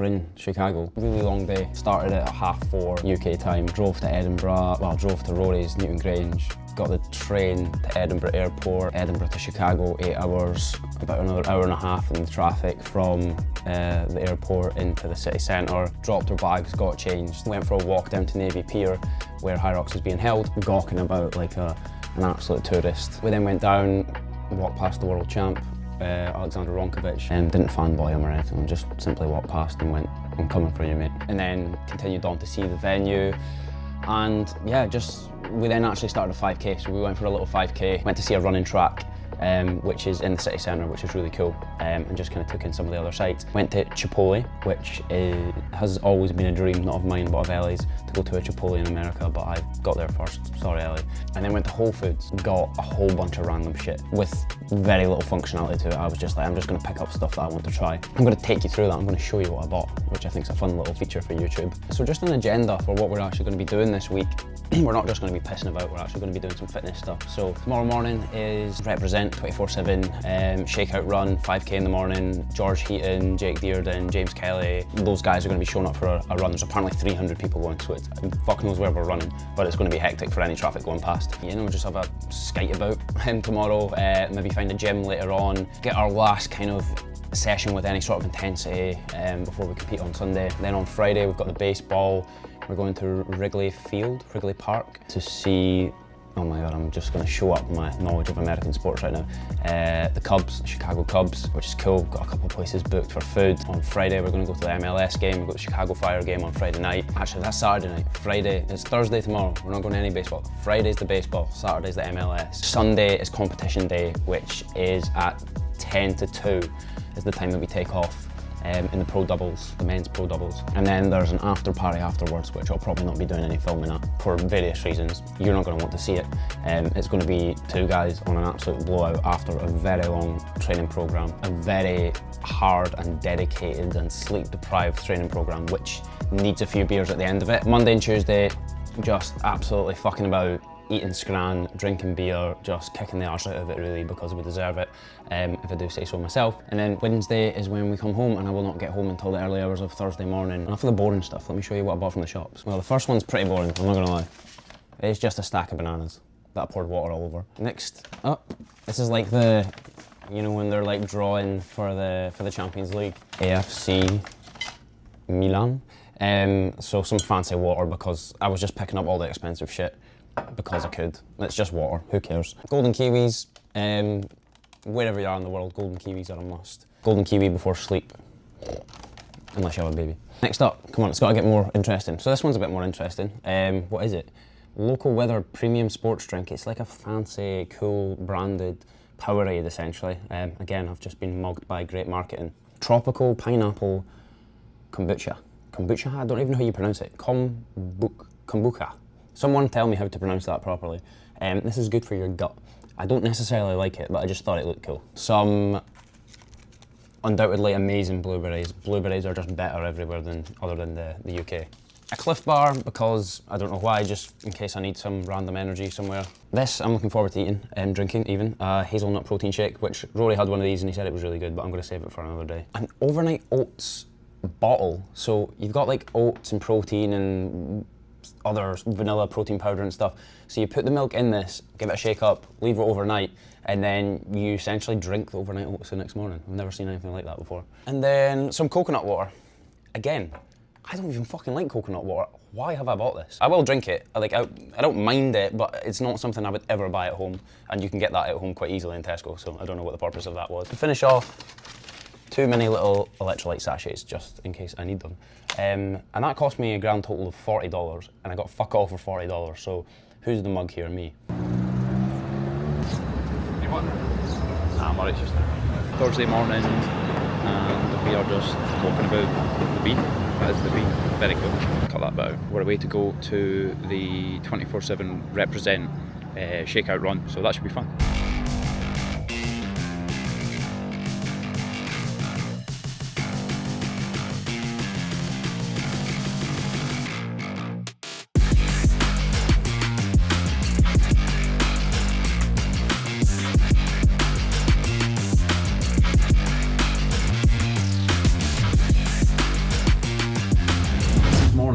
we're in Chicago. Really long day. Started at 4:30 UK time. Drove to Edinburgh, well, drove to Rory's, Newton Grange. Got the train to Edinburgh Airport, Edinburgh to Chicago, 8 hours, about another hour and a half in the traffic from the airport into the city centre. Dropped our bags, got changed, went for a walk down to Navy Pier where Hyrox is being held, gawking about like an absolute tourist. We then went down, walked past the world champ, Alexander Ronkovic, and didn't fanboy him or anything, just simply walked past and went, "I'm coming for you, mate." And then continued on to see the venue. And yeah, we then actually started a 5K, so we went for a little 5K, went to see a running track, which is in the city centre, which is really cool, and just kind of took in some of the other sites. Went to Chipotle, which has always been a dream, not of mine, but of Ellie's, to go to a Chipotle in America, but I got there first, sorry Ellie. And then went to Whole Foods, got a whole bunch of random shit with very little functionality to it. I was just like, I'm just going to pick up stuff that I want to try. I'm going to take you through that, I'm going to show you what I bought, which I think is a fun little feature for YouTube. So just an agenda for what we're actually going to be doing this week. We're not just going to be pissing about, we're actually going to be doing some fitness stuff. So tomorrow morning is Represent 24/7, shakeout run, 5K in the morning. George Heaton, Jake Dearden, James Kelly, those guys are going to be showing up for a run. There's apparently 300 people going, so it's fuck knows where we're running, but it's going to be hectic for any traffic going past. You know, just have a skate about tomorrow, maybe find a gym later on, get our last kind of session with any sort of intensity before we compete on Sunday. Then on Friday we've got the baseball. We're going to Wrigley Park to see, oh my god, I'm just going to show up my knowledge of American sports right now. The Cubs, Chicago Cubs, which is cool. Got a couple of places booked for food. On Friday we're going to go to the MLS game, we've got the Chicago Fire game on Friday night. Actually that's Saturday night. Friday, it's Thursday tomorrow, we're not going to any baseball. Friday's the baseball, Saturday's the MLS. Sunday is competition day, which is at 10 to 2 is the time that we take off. In the pro doubles, the men's pro doubles. And then there's an after party afterwards, which I'll probably not be doing any filming at for various reasons. You're not going to want to see it. It's going to be two guys on an absolute blowout after a very long training program, a very hard and dedicated and sleep deprived training program, which needs a few beers at the end of it. Monday and Tuesday, just absolutely fucking about, eating scran, drinking beer, just kicking the arse out of it really, because we deserve it, if I do say so myself. And then Wednesday is when we come home, and I will not get home until the early hours of Thursday morning. Enough of the boring stuff, let me show you what I bought from the shops. Well, the first one's pretty boring, I'm not gonna lie. It's just a stack of bananas that I poured water all over. Next up, this is like the, you know, when they're like drawing for the Champions League. AFC Milan. So some fancy water, because I was just picking up all the expensive shit because I could. It's just water, who cares? Golden kiwis, wherever you are in the world, golden kiwis are a must. Golden kiwi before sleep, unless you have a baby. Next up, come on, it's got to get more interesting. So this one's a bit more interesting. What is it? Local Weather Premium Sports Drink. It's like a fancy, cool, branded Powerade essentially. Again, I've just been mugged by great marketing. Tropical Pineapple Kombucha. Kombucha? I don't even know how you pronounce it. Kombucha. Someone tell me how to pronounce that properly. This is good for your gut. I don't necessarily like it, but I just thought it looked cool. Some undoubtedly amazing blueberries. Blueberries are just better everywhere other than the UK. A Cliff Bar, because I don't know why, just in case I need some random energy somewhere. This I'm looking forward to eating and drinking even. Hazelnut protein shake, which Rory had one of these and he said it was really good, but I'm gonna save it for another day. An overnight oats bottle. So you've got like oats and protein and other vanilla protein powder and stuff. So you put the milk in this, give it a shake up, leave it overnight, and then you essentially drink the overnight oats the next morning. I've never seen anything like that before. And then some coconut water. Again, I don't even fucking like coconut water. Why have I bought this? I will drink it. I don't mind it, but it's not something I would ever buy at home. And you can get that at home quite easily in Tesco, so I don't know what the purpose of that was. To finish off, 2 mini little electrolyte sachets, just in case I need them. And that cost me a grand total of $40, and I got fuck all for $40, so who's the mug here? Me. You want? Nah, I'm alright just now. Thursday morning, and we are just talking about the bean. That is the bean. Very cool. Cut that bit out. We're away to go to the 24/7 Represent shakeout run, so that should be fun.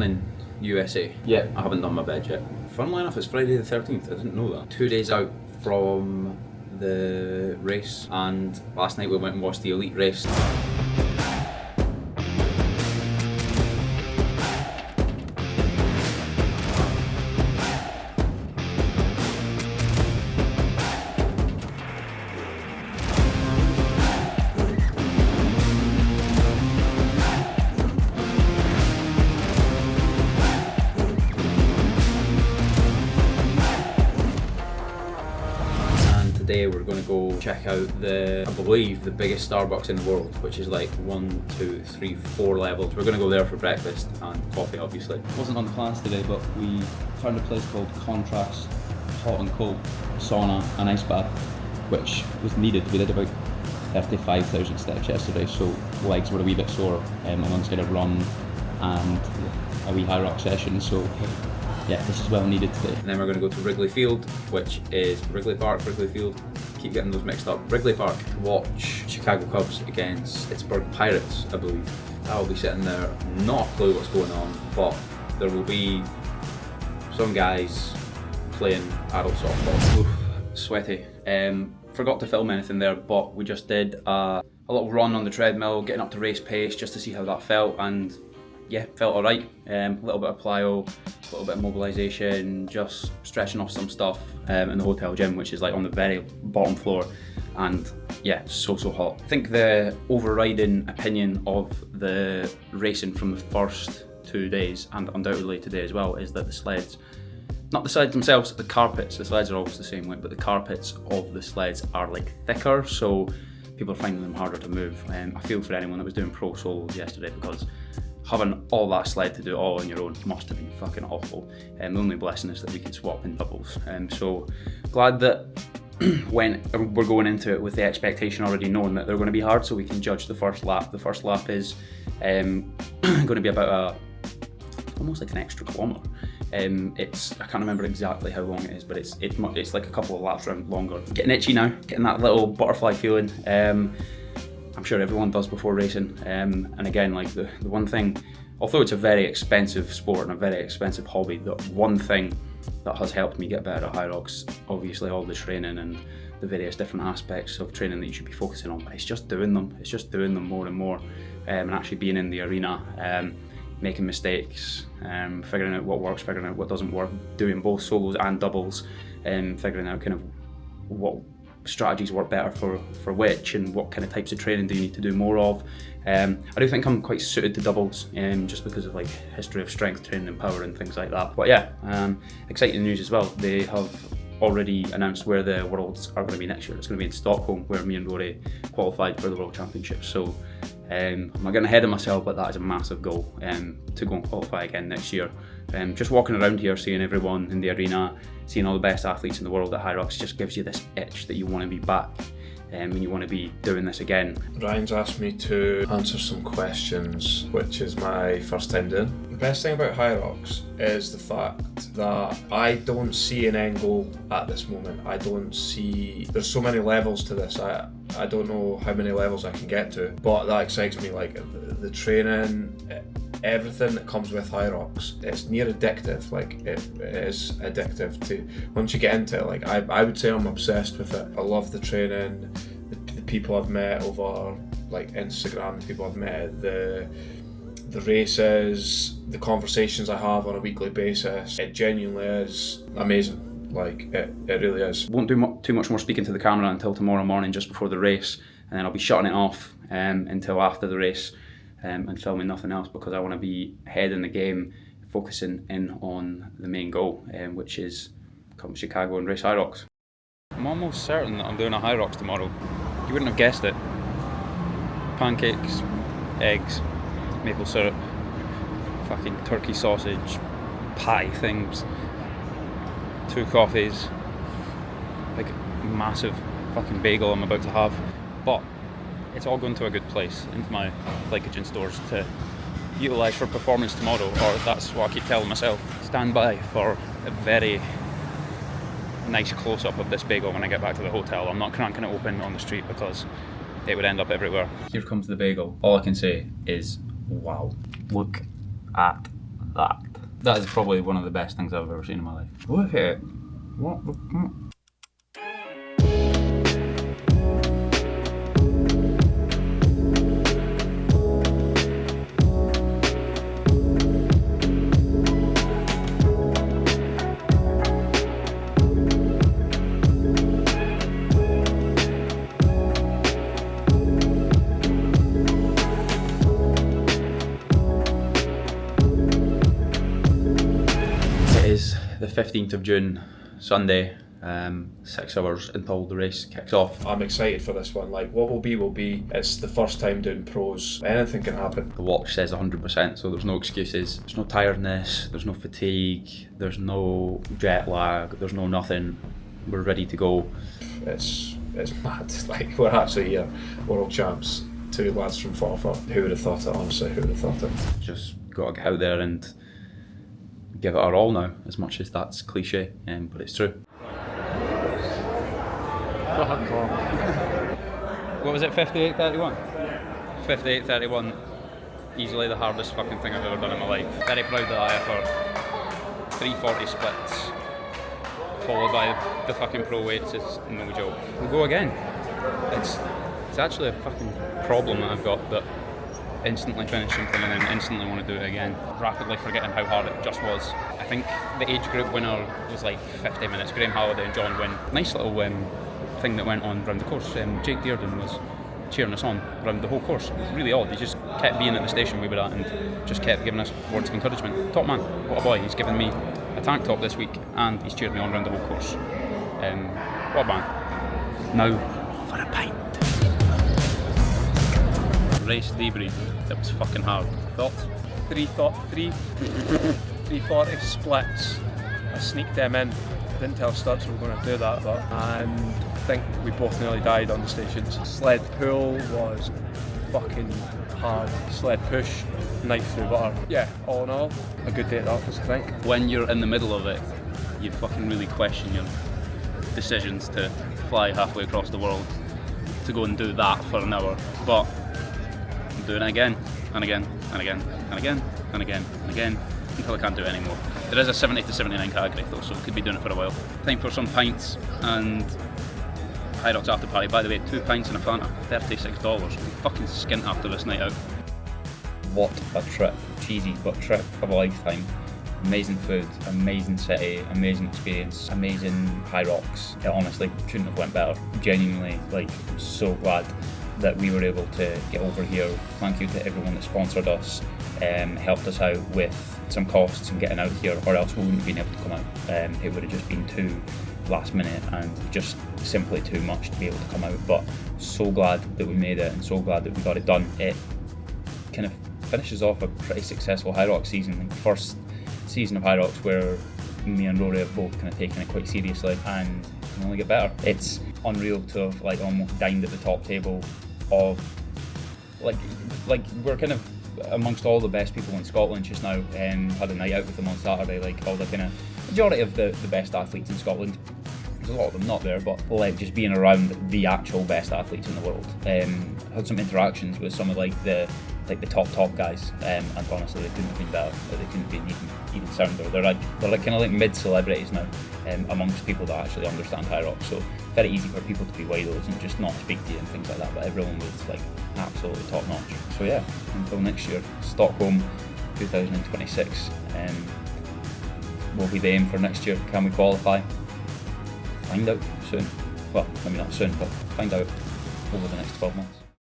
morning, USA. Yeah, I haven't done my bed yet. Funnily enough, it's Friday the 13th. I didn't know that. 2 days out from the race, and last night we went and watched the elite race. Today we're going to go check out I believe the biggest Starbucks in the world, which is like 1, 2, 3, 4 levels. We're going to go there for breakfast and coffee, obviously. Wasn't on the plans today, but we found a place called Contrast Hot and Cold Sauna and Ice Bath, which was needed. We did about 35,000 steps yesterday, so legs were a wee bit sore alongside a run and a wee Hyrox session. So yeah, this is well needed today. And then we're going to go to Wrigley Field, which is Wrigley Park, Wrigley Field. Keep getting those mixed up. Wrigley Park, watch Chicago Cubs against Pittsburgh Pirates, I believe. I'll be sitting there, not a clue what's going on, but there will be some guys playing adult softball. Oof, sweaty. Forgot to film anything there, but we just did a little run on the treadmill, getting up to race pace just to see how that felt, and yeah, felt alright. A little bit of plyo, a little bit of mobilisation, just stretching off some stuff in the hotel gym, which is like on the very bottom floor, and yeah, so hot. I think the overriding opinion of the racing from the first 2 days, and undoubtedly today as well, is that the sleds, not the sleds themselves, the carpets, the sleds are always the same weight, but the carpets of the sleds are like thicker, so people are finding them harder to move. I feel for anyone that was doing pro solos yesterday, because having all that sled to do it all on your own must have been fucking awful. The only blessing is that we can swap in doubles. So glad that when we're going into it with the expectation already knowing that they're going to be hard, so we can judge the first lap. The first lap is going to be about almost like an extra kilometre. I can't remember exactly how long it is, but it's like a couple of laps round longer. Getting itchy now, getting that little butterfly feeling. I'm sure everyone does before racing, and again, like the one thing, although it's a very expensive sport and a very expensive hobby, the one thing that has helped me get better at Hyrox, obviously all the training and the various different aspects of training that you should be focusing on, it's just doing them. It's just doing them more and more, and actually being in the arena, making mistakes, figuring out what works, figuring out what doesn't work, doing both solos and doubles, and figuring out kind of what strategies work better for which, and what kind of types of training do you need to do more of. I do think I'm quite suited to doubles, just because of like history of strength training and power and things like that. But yeah, exciting news as well. They have already announced where the Worlds are going to be next year. It's going to be in Stockholm, where me and Rory qualified for the World Championships. So I'm not getting ahead of myself, but that is a massive goal, to go and qualify again next year. Just walking around here, seeing everyone in the arena, seeing all the best athletes in the world at Hyrox, just gives you this itch that you want to be back, and you want to be doing this again. Ryan's asked me to answer some questions, which is my first time doing. The best thing about Hyrox is the fact that I don't see an end goal at this moment. There's so many levels to this. I don't know how many levels I can get to, but that excites me. Like the training, everything that comes with Hyrox, it's near addictive. Like it is addictive to, once you get into it. Like I would say I'm obsessed with it. I love the training, the people I've met over like Instagram, the people I've met at the races, the conversations I have on a weekly basis. It genuinely is amazing. Like it really is. Won't do too much more speaking to the camera until tomorrow morning, just before the race, and then I'll be shutting it off until after the race, and filming nothing else, because I want to be ahead in the game, focusing in on the main goal, which is come Chicago and race Hyrox. I'm almost certain that I'm doing a Hyrox tomorrow. You wouldn't have guessed it. Pancakes, eggs, maple syrup, fucking turkey sausage, pie things, 2 coffees, like massive fucking bagel I'm about to have. But it's all going to a good place, into my glycogen stores to utilise for performance tomorrow, or that's what I keep telling myself. Stand by for a very nice close-up of this bagel when I get back to the hotel. I'm not cranking it open on the street because it would end up everywhere. Here comes the bagel. All I can say is wow. Look at That is probably one of the best things I've ever seen in my life. Look at it. What? The 15th of June, Sunday, 6 hours until the race kicks off. I'm excited for this one. Like, what will be. It's the first time doing pros. Anything can happen. The watch says 100%, so there's no excuses. There's no tiredness, there's no fatigue, there's no jet lag, there's no nothing. We're ready to go. It's mad. Like, we're actually here, world champs. 2 lads from Forfar. Who would have thought it, honestly? Who would have thought it? Just gotta get out there and give it our all now, as much as that's cliche, but it's true. Fuck off. What was it, 58.31? 58.31, easily the hardest fucking thing I've ever done in my life. Very proud that I effort. 340 splits, followed by the fucking pro weights, is no joke. We'll go again. It's actually a fucking problem that I've got, that instantly finish something and then instantly want to do it again, rapidly forgetting how hard it just was. I think the age group winner was like 50 minutes, Graham Halliday and John Wynne. Nice little thing that went on around the course. Jake Dearden was cheering us on around the whole course. Really odd, he just kept being at the station we were at and just kept giving us words of encouragement. Top man, what a boy, he's given me a tank top this week and he's cheered me on around the whole course. What a man. Now for a pint. Race debrief. It was fucking hard. Thoughts? 340 splits. I sneaked them in. Didn't tell Stutz we were going to do that, but and I think we both nearly died on the stations. Sled pull was fucking hard. Sled push, knife through butter. Yeah, all in all, a good day at the office, I think. When you're in the middle of it, you fucking really question your decisions to fly halfway across the world to go and do that for an hour. But I'm doing it again and again and again and again and again and again until I can't do it anymore. There is a 70 to 79 category though, so we could be doing it for a while. Time for some pints and Hyrox after party. By the way, 2 pints and a Fanta, $36. I'm fucking skint after this night out. What a trip. Cheesy, but trip of a lifetime. Amazing food, amazing city, amazing experience, amazing Hyrox. It honestly shouldn't have went better. Genuinely, I'm so glad that we were able to get over here. Thank you to everyone that sponsored us, helped us out with some costs and getting out here, or else we wouldn't have been able to come out. It would have just been too last minute and just simply too much to be able to come out, but so glad that we made it and so glad that we got it done. It kind of finishes off a pretty successful Hyrox season, the first season of Hyrox where me and Rory have both kind of taken it quite seriously, and it can only get better. It's unreal to have almost dined at the top table of we're kind of amongst all the best people in Scotland just now. Had a night out with them on Saturday, all the kind of majority of the best athletes in Scotland. There's a lot of them not there, but just being around the actual best athletes in the world. Had some interactions with some of the top guys, and honestly they couldn't have been better. They couldn't have been even sounder. They're kind of mid celebrities now, amongst people that actually understand Hyrox. So very easy for people to be widos and just not speak to you and things like that. But everyone was absolutely top notch. So yeah, until next year, Stockholm 2026. Will be the aim for next year. Can we qualify? Find out soon. Well, maybe not soon, but find out over the next 12 months.